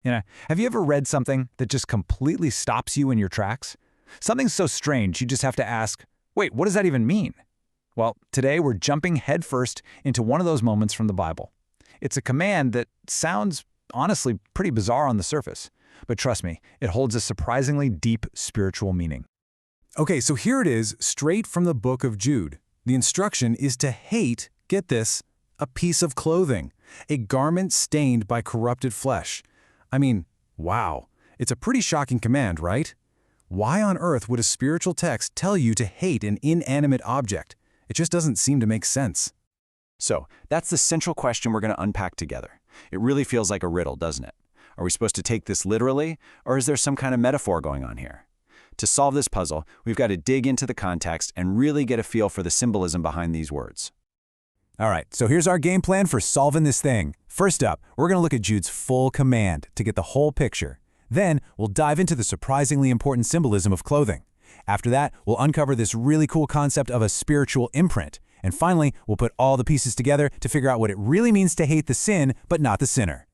Have you ever read something that just completely stops you in your tracks? Something so strange you just have to ask, wait, what does that even mean? Well, today we're jumping headfirst into one of those moments from the Bible. It's a command that sounds, honestly, pretty bizarre on the surface. But trust me, it holds a surprisingly deep spiritual meaning. Okay, so here it is, straight from the book of Jude. The instruction is to hate, get this, a piece of clothing, a garment stained by corrupted flesh. I mean, wow, it's a pretty shocking command, right? Why on earth would a spiritual text tell you to hate an inanimate object? It just doesn't seem to make sense. So, that's the central question we're going to unpack together. It really feels like a riddle, doesn't it? Are we supposed to take this literally, or is there some kind of metaphor going on here? To solve this puzzle, we've got to dig into the context and really get a feel for the symbolism behind these words. All right, so here's our game plan for solving this thing. First up, we're going to look at Jude's full command to get the whole picture. Then, we'll dive into the surprisingly important symbolism of clothing. After that, we'll uncover this really cool concept of a spiritual imprint. And finally, we'll put all the pieces together to figure out what it really means to hate the sin, but not the sinner.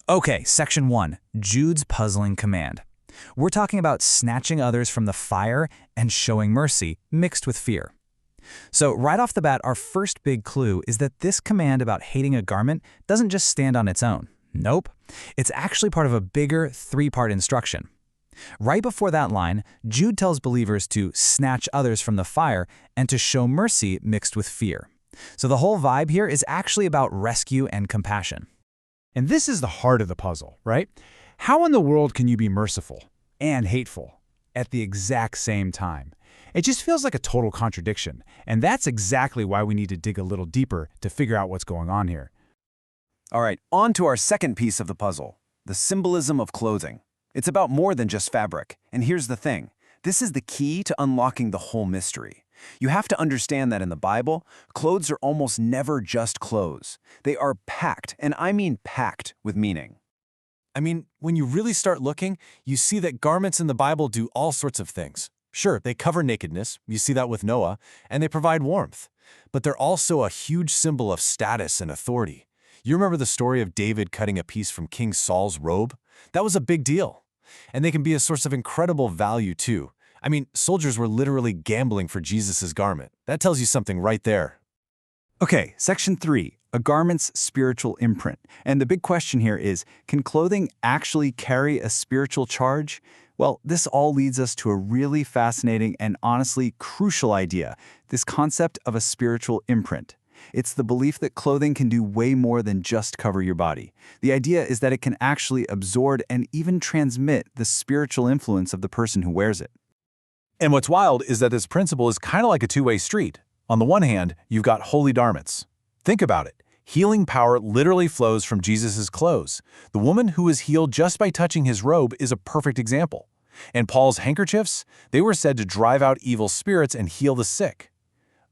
Okay, Section 1, Jude's puzzling command. We're talking about snatching others from the fire and showing mercy, mixed with fear. So right off the bat, our first big clue is that this command about hating a garment doesn't just stand on its own. Nope. It's actually part of a bigger three-part instruction. Right before that line, Jude tells believers to snatch others from the fire and to show mercy mixed with fear. So the whole vibe here is actually about rescue and compassion. And this is the heart of the puzzle, right? How in the world can you be merciful and hateful at the exact same time? It just feels like a total contradiction, and that's exactly why we need to dig a little deeper to figure out what's going on here. All right, on to our second piece of the puzzle, the symbolism of clothing. It's about more than just fabric, and here's the thing. This is the key to unlocking the whole mystery. You have to understand that in the Bible, clothes are almost never just clothes. They are packed, and I mean packed, with meaning. I mean, when you really start looking, you see that garments in the Bible do all sorts of things. Sure, they cover nakedness, you see that with Noah, and they provide warmth. But they're also a huge symbol of status and authority. You remember the story of David cutting a piece from King Saul's robe? That was a big deal. And they can be a source of incredible value too. I mean, soldiers were literally gambling for Jesus' garment. That tells you something right there. Okay, Section 3, a garment's spiritual imprint. And the big question here is, can clothing actually carry a spiritual charge? Well, this all leads us to a really fascinating and honestly crucial idea, this concept of a spiritual imprint. It's the belief that clothing can do way more than just cover your body. The idea is that it can actually absorb and even transmit the spiritual influence of the person who wears it. And what's wild is that this principle is kind of like a two-way street. On the one hand, you've got holy garments. Think about it. Healing power literally flows from Jesus' clothes. The woman who was healed just by touching his robe is a perfect example. And Paul's handkerchiefs, they were said to drive out evil spirits and heal the sick.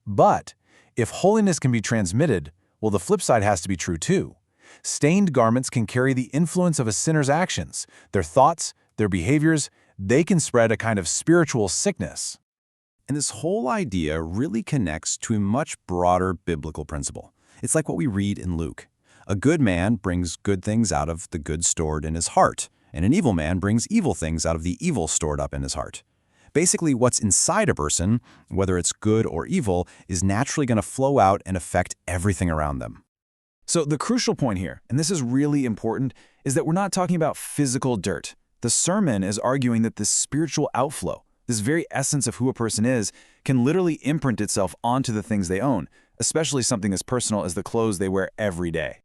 But if holiness can be transmitted, well, the flip side has to be true too. Stained garments can carry the influence of a sinner's actions, their thoughts, their behaviors. They can spread a kind of spiritual sickness. And this whole idea really connects to a much broader biblical principle. It's like what we read in Luke. A good man brings good things out of the good stored in his heart, and an evil man brings evil things out of the evil stored up in his heart. Basically, what's inside a person, whether it's good or evil, is naturally going to flow out and affect everything around them. So the crucial point here, and this is really important, is that we're not talking about physical dirt. The sermon is arguing that this spiritual outflow, this very essence of who a person is, can literally imprint itself onto the things they own, especially something as personal as the clothes they wear every day.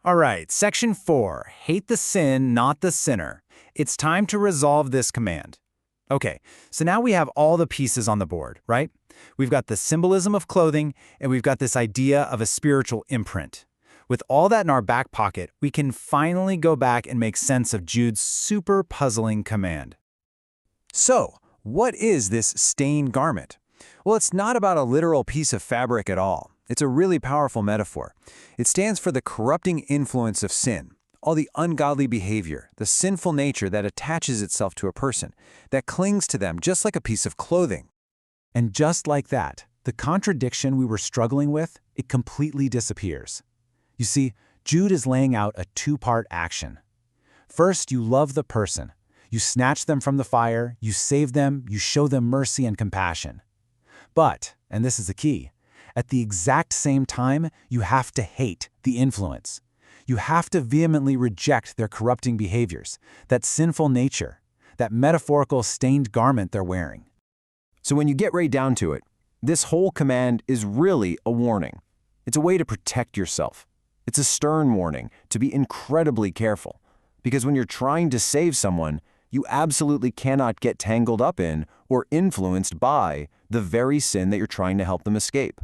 All right, Section 4, hate the sin, not the sinner. It's time to resolve this command. Okay, so now we have all the pieces on the board, right? We've got the symbolism of clothing, and we've got this idea of a spiritual imprint. With all that in our back pocket, we can finally go back and make sense of Jude's super puzzling command. So, what is this stained garment? Well, it's not about a literal piece of fabric at all. It's a really powerful metaphor. It stands for the corrupting influence of sin, all the ungodly behavior, the sinful nature that attaches itself to a person, that clings to them just like a piece of clothing. And just like that, the contradiction we were struggling with, it completely disappears. You see, Jude is laying out a two-part action. First, you love the person. You snatch them from the fire, you save them, you show them mercy and compassion. But, and this is the key, at the exact same time, you have to hate the influence. You have to vehemently reject their corrupting behaviors, that sinful nature, that metaphorical stained garment they're wearing. So when you get right down to it, this whole command is really a warning. It's a way to protect yourself. It's a stern warning to be incredibly careful. Because when you're trying to save someone, you absolutely cannot get tangled up in or influenced by the very sin that you're trying to help them escape.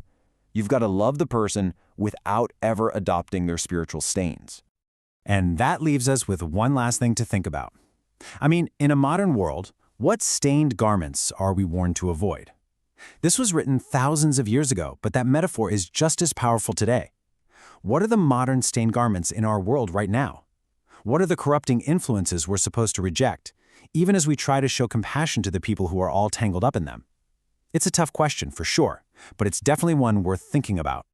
You've got to love the person without ever adopting their spiritual stains. And that leaves us with one last thing to think about. I mean, in a modern world, what stained garments are we warned to avoid? This was written thousands of years ago, but that metaphor is just as powerful today. What are the modern stained garments in our world right now? What are the corrupting influences we're supposed to reject, even as we try to show compassion to the people who are all tangled up in them? It's a tough question, for sure, but it's definitely one worth thinking about.